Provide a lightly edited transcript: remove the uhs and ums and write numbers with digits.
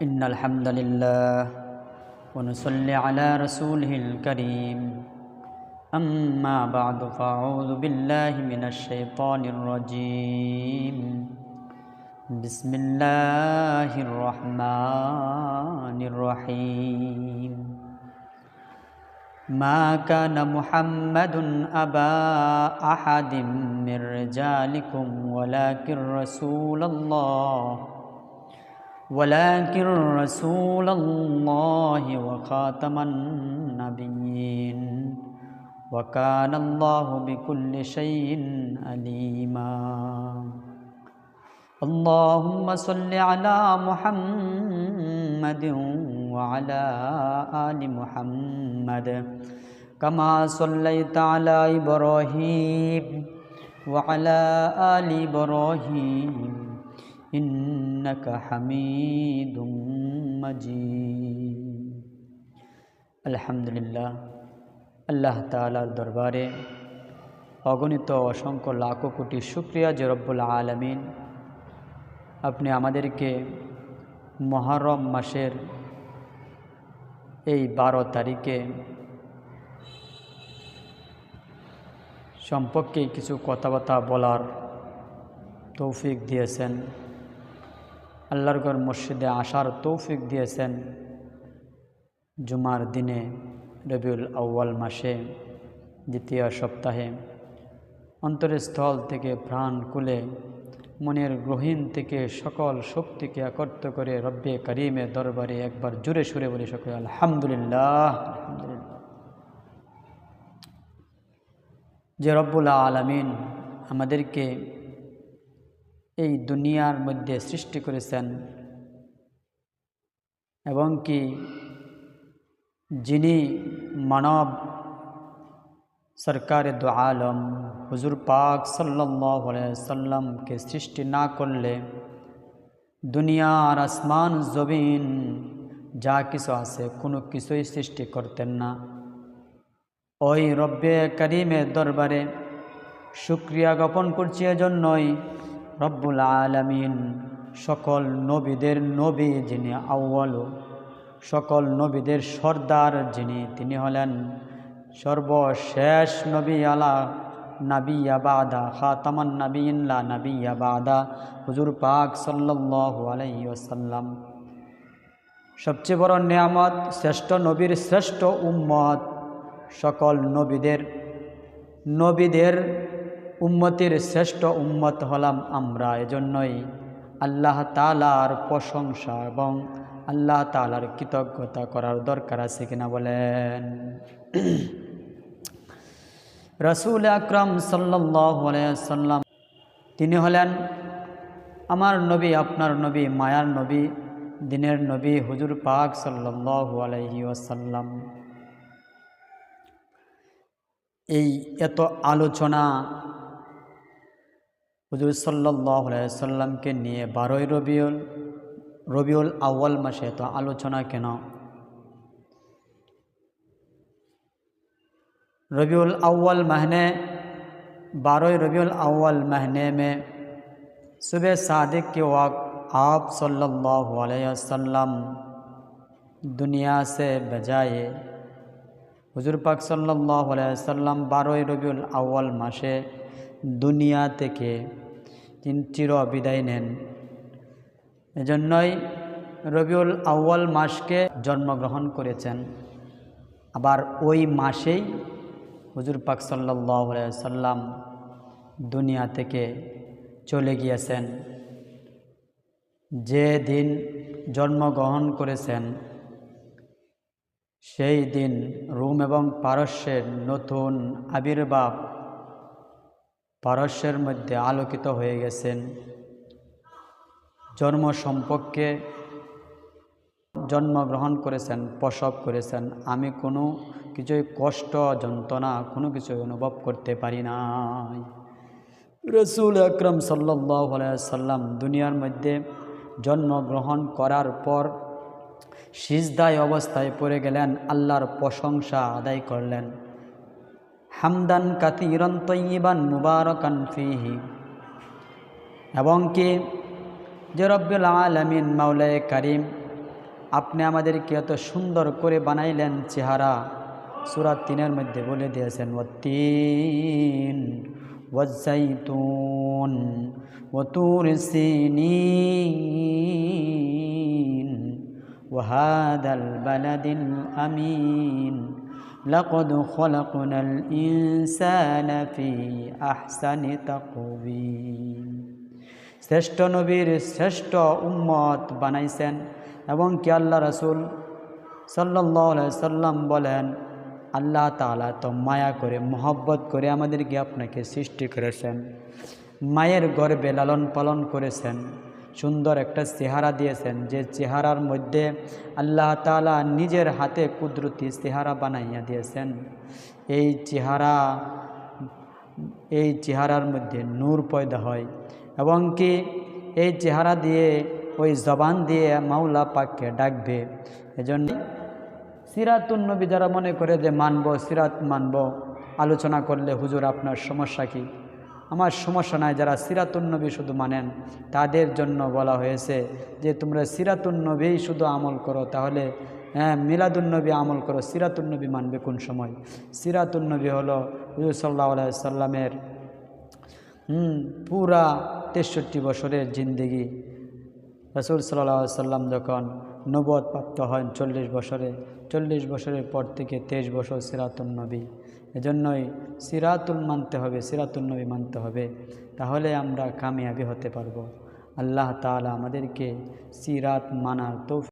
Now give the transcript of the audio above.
إن الحمد لله ونصلي على رسوله الكريم أما بعد فأعوذ بالله من الشيطان الرجيم بسم الله الرحمن الرحيم ما كان محمد أبا أحد من رجالكم ولكن رسول الله وخاتم النبيين وكان الله بكل شيء عليما اللهم صل على محمد وعلى آل محمد كما صليت على إبراهيم وعلى آل إبراهيم إنك حميد مجيد الحمد لله আল্লাহ তাআলার দরবারে অগণিত অসংখ্য লাখো কোটি শুকরিয়া যে রব্বুল আলামিন আপনি আমাদেরকে মুহররম মাসের এই 12 তারিখে সম্পর্কে কিছু কথাবার্তা বলার তৌফিক দিয়েছেন, আল্লাহর ঘর মসজিদে আসার তৌফিক দিয়েছেন। জুমার দিনে রবিউল আউয়াল মাসে দ্বিতীয় সপ্তাহে অন্তরের স্থল থেকে প্রাণ খুলে মনের গহীন থেকে সকল শক্তিকে একত্র করে রব্বে করিমের দরবারে একবার জোরে সুরে বলে সকলে আলহামদুলিল্লাহ। যে রব্বুল আলামিন আমাদেরকে এই দুনিয়ার মধ্যে সৃষ্টি করেছেন এবং কি যিনি মানব সরকারে দু আলম হুজুর পাক সাল্লাল্লাহু আলাইহি সাল্লামকে সৃষ্টি না করলে দুনিয়া আর আসমান জমিন যা কিছু আছে কোনো কিছুই সৃষ্টি করতেন না। ওই রব্বে করিমের দরবারে শুকরিয়া জ্ঞাপন করছি এজন্যই রব্বুল আলামিন সকল নবীদের নবী যিনি আউয়াল, সকল নবীদের সর্দার যিনি, তিনি হলেন সর্বশেষ নবী আলা নাবিয়্যা বাদা খাতামান নাবিয়্যিন লা নাবিয়্যা বাদা হুজুর পাক সাল্লাল্লাহু আলাইহি ওয়াসাল্লাম। সবচেয়ে বড় নিয়ামত, শ্রেষ্ঠ নবীর শ্রেষ্ঠ উম্মত, সকল নবীদের উম্মতের শ্রেষ্ঠ উম্মত হলাম আমরা। এজন্যই আল্লাহ তাআলার প্রশংসা এবং আল্লাহ তাআলার কৃতজ্ঞতা করার দরকার আছে কিনা বলেন। রাসূল আকরাম সাল্লাল্লাহু আলাইহি ওয়াসাল্লাম তিনি হলেন আমার নবী, আপনার নবী, মায়ার নবী, দিনের নবী হুজুর পাক সাল্লাল্লাহু আলাইহি ওয়াসাল্লাম। এই এত আলোচনা হুজুর সাল্লাল্লাহু আলাইহি সাল্লামকে নিয়ে 12ই রবিউল আউয়াল মাসে এত আলোচনা কেন? रबीउल अव्वल महीने 12 रबीउल अव्वल महीने में सुबह सादिक के वक्त आप सल्लल्लाहु अलैहि वसल्लम दुनिया से बजाए हुजूर पाक सल्लल्लाहु अलैहि वसल्लम 12 रबीउल अव्वल मासे दुनिया থেকে চির বিদায় নেন। এজন্যই রবিউল আউয়াল মাসকে জন্মগ্রহণ করেছেন। আবার ওই মাসেই হুজুর পাক সাল্লাল্লাহু আলাইহি ওয়াসাল্লাম দুনিয়া থেকে চলে গিয়েছেন। যে দিন জন্মগ্রহণ করেছেন সেই দিন রোম এবং পারস্যের নতুন আবির্ভাব, পারস্যের মধ্যে আলোকিত হয়ে গেছেন। জন্ম সম্পর্কে জন্মগ্রহণ করেছেন, প্রসব করেছেন, আমি কোনো কিছুই কষ্ট যন্ত্রণা কোনো কিছু অনুভব করতে পারি নাই। রাসূল আকরাম সাল্লাল্লাহু আলাইহি ওয়াসাল্লাম দুনিয়ার মধ্যে জন্মগ্রহণ করার পর সিজদায় অবস্থায় পড়ে গেলেন, আল্লাহর প্রশংসা আদায় করলেন। হামদান কাতিরান তয়্যিবান মুবারাকান ফীহি, এবং কি যে রব্বুল আলামিন মাওলায়ে কারীম আপনি আমাদেরকে এত সুন্দর করে বানাইলেন চেহারা। সূরা ৩-এর মধ্যে বলে দিয়েছেন ওয়াত্তিন ওয়াজ্জাইতুন ওয়াতুর সিনিন ওয়াহাদাল বালাদিল আমিন লাকাদ খলাকনাল ইনসানা ফি আহসানি তাকওয়িম। শ্রেষ্ঠ নবীর শ্রেষ্ঠ উম্মত বানাইছেন এবং কি আল্লাহ রাসূল সাল্লাল্লাহু আলাইহি সাল্লাম বলেন, আল্লাহ তাআলা তো মায়া করে মহব্বত করে আমাদেরকে আপনাকে সৃষ্টি করেছেন, মায়ের গর্ভে লালন পালন করেছেন, সুন্দর একটা চেহারা দিয়েছেন, যে চেহারার মধ্যে আল্লাহ তাআলা নিজের হাতে কুদরতি চেহারা বানাইয়া দিয়েছেন। এই চেহারার মধ্যে নূর পয়দা হয় এবং কি এই চেহারা দিয়ে ওই জবান দিয়ে মাওলা পাককে ডাকবে। এজন্য সিরাতুন নবী যারা মনে করে যে মানব, সিরাত মানব, আলোচনা করলে হুজুর আপনার সমস্যা কি? আমার সমস্যা নাই। যারা সিরাতুন নবী শুধু মানেন তাদের জন্য বলা হয়েছে যে তোমরা সিরাতুন নবী শুধু আমল করো, তাহলে মিলাদুন নবী আমল করো। সিরাতুন নবী মানবে কোন সময়? সিরাতুন নবী হলো হুজুর সাল্লাল্লাহু আলাইহি সাল্লামের পুরা ৬৩ বছরের জিন্দেগি। রাসূল সাল্লাল্লাহু আলাইহি সাল্লাম যখন নবুয়ত প্রাপ্ত হন ৪০ বছরে, ৪০ বছরের পর থেকে ২৩ বছর সিরাতুন নবী। এজন্যই সিরাতুল মানতে হবে, সিরাতুন নবী মানতে হবে, তাহলে আমরা কামিয়াবি হতে পারবো। আল্লাহ তাআলা আমাদেরকে সিরাত মানার তৌফিক